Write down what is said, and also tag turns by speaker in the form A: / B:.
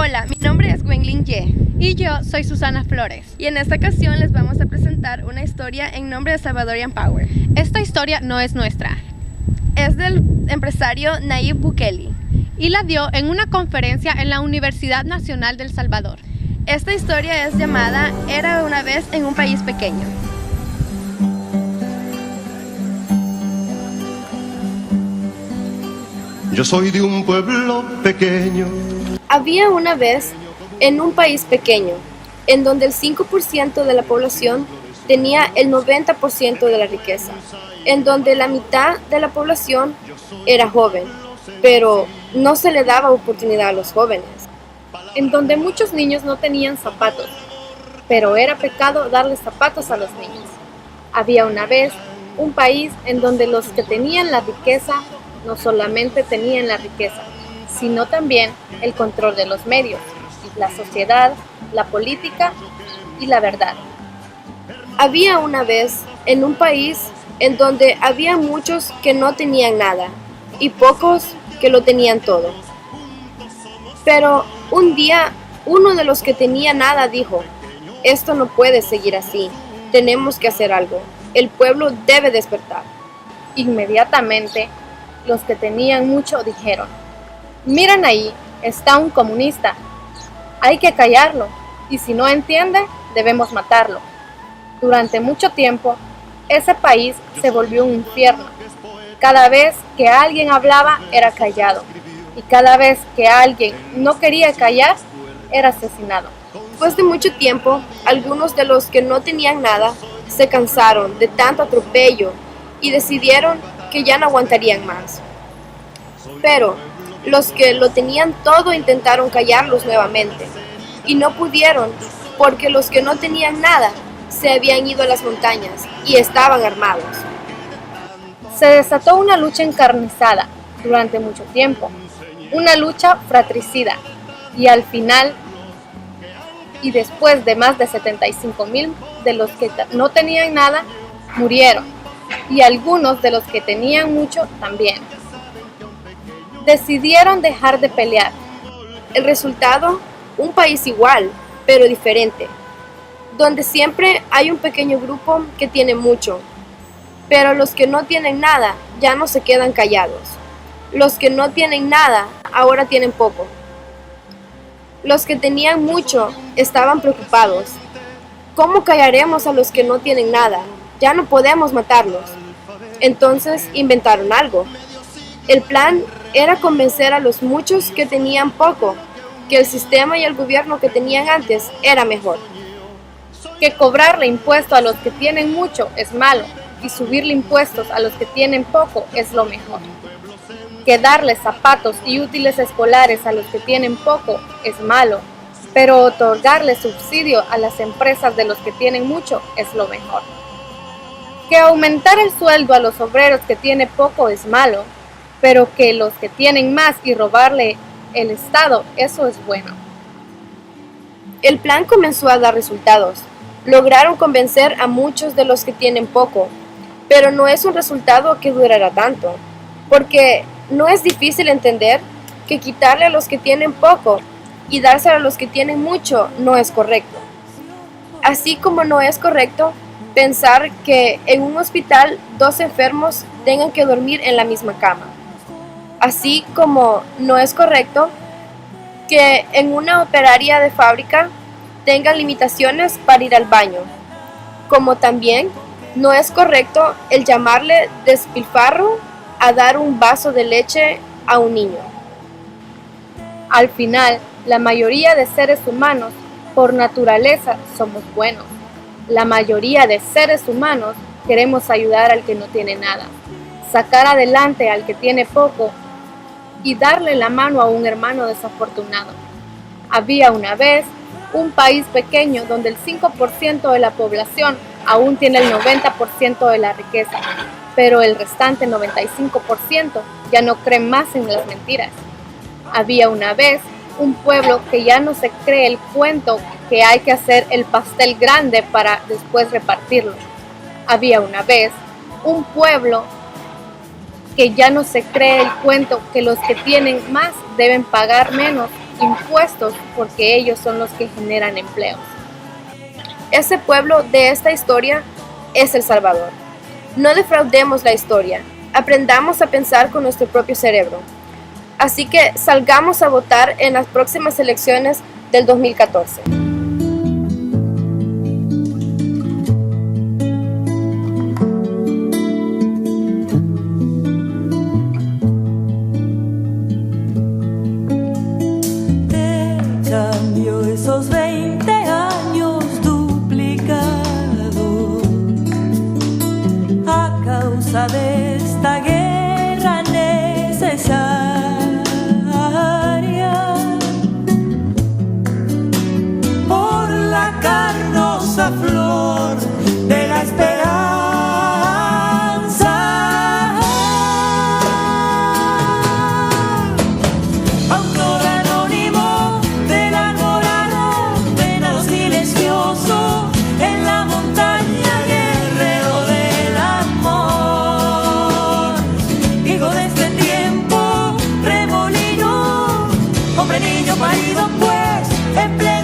A: Hola, mi nombre es Gwenlyn Ye.
B: Y yo soy Susana Flores.
A: Y en esta ocasión les vamos a presentar una historia en nombre de Salvadorian Power.
B: Esta historia no es nuestra.
A: Es del empresario Nayib Bukele.
B: Y la dio en una conferencia en la Universidad Nacional del Salvador.
A: Esta historia es llamada Era una vez en un país pequeño.
C: Yo soy de un pueblo pequeño.
D: Había una vez en un país pequeño, en donde el 5% de la población tenía el 90% de la riqueza, en donde la mitad de la población era joven, pero no se le daba oportunidad a los jóvenes,
E: en donde muchos niños no tenían zapatos, pero era pecado darles zapatos a los niños. Había una vez un país en donde los que tenían la riqueza no solamente tenían la riqueza, sino también el control de los medios, la sociedad, la política y la verdad.
D: Había una vez en un país en donde había muchos que no tenían nada y pocos que lo tenían todo. Pero un día uno de los que tenía nada dijo: esto no puede seguir así, tenemos que hacer algo, el pueblo debe despertar.
E: Inmediatamente, los que tenían mucho dijeron: miren ahí, está un comunista, hay que callarlo, y si no entiende, debemos matarlo. Durante mucho tiempo, ese país se volvió un infierno. Cada vez que alguien hablaba, era callado, y cada vez que alguien no quería callar, era asesinado.
D: Después de mucho tiempo, algunos de los que no tenían nada se cansaron de tanto atropello y decidieron que ya no aguantarían más. Pero los que lo tenían todo intentaron callarlos nuevamente y no pudieron, porque los que no tenían nada se habían ido a las montañas y estaban armados.
E: Se desató una lucha encarnizada durante mucho tiempo, una lucha fratricida, y al final, y después de más de 75,000 de los que no tenían nada, murieron, y algunos de los que tenían mucho también. Decidieron dejar de pelear.
D: El resultado, un país igual, pero diferente, donde siempre hay un pequeño grupo que tiene mucho, pero los que no tienen nada ya no se quedan callados. Los que no tienen nada ahora tienen poco. Los que tenían mucho estaban preocupados. ¿Cómo callaremos a los que no tienen nada? Ya no podemos matarlos. Entonces inventaron algo. El plan era convencer a los muchos que tenían poco que el sistema y el gobierno que tenían antes era mejor.
E: Que cobrarle impuesto a los que tienen mucho es malo y subirle impuestos a los que tienen poco es lo mejor. Que darles zapatos y útiles escolares a los que tienen poco es malo, pero otorgarle subsidio a las empresas de los que tienen mucho es lo mejor. Que aumentar el sueldo a los obreros que tienen poco es malo, pero que los que tienen más y robarle el Estado, eso es bueno.
D: El plan comenzó a dar resultados. Lograron convencer a muchos de los que tienen poco, pero no es un resultado que durará tanto, porque no es difícil entender que quitarle a los que tienen poco y dárselo a los que tienen mucho no es correcto. Así como no es correcto pensar que en un hospital 2 enfermos tengan que dormir en la misma cama. Así como no es correcto que en una operaria de fábrica tengan limitaciones para ir al baño. Como también no es correcto el llamarle despilfarro a dar un vaso de leche a un niño.
E: Al final, la mayoría de seres humanos, por naturaleza, somos buenos. La mayoría de seres humanos queremos ayudar al que no tiene nada, sacar adelante al que tiene poco y darle la mano a un hermano desafortunado. Había una vez un país pequeño donde el 5% de la población aún tiene el 90% de la riqueza, pero el restante 95% ya no cree más en las mentiras. Había una vez un pueblo que ya no se cree el cuento que hay que hacer el pastel grande para después repartirlo. Había una vez un pueblo que ya no se cree el cuento que los que tienen más deben pagar menos impuestos porque ellos son los que generan empleos.
D: Ese pueblo de esta historia es El Salvador. No defraudemos la historia, aprendamos a pensar con nuestro propio cerebro. Así que salgamos a votar en las próximas elecciones del 2014.
F: Cambio esos 20 años duplicados a causa de esta guerra necesaria por la carnosa flor de la esperanza. Autor anónimo del alborada, venado silencioso en la montaña, guerrero del amor, hijo de este tiempo remolino, hombre niño parido pues en pleno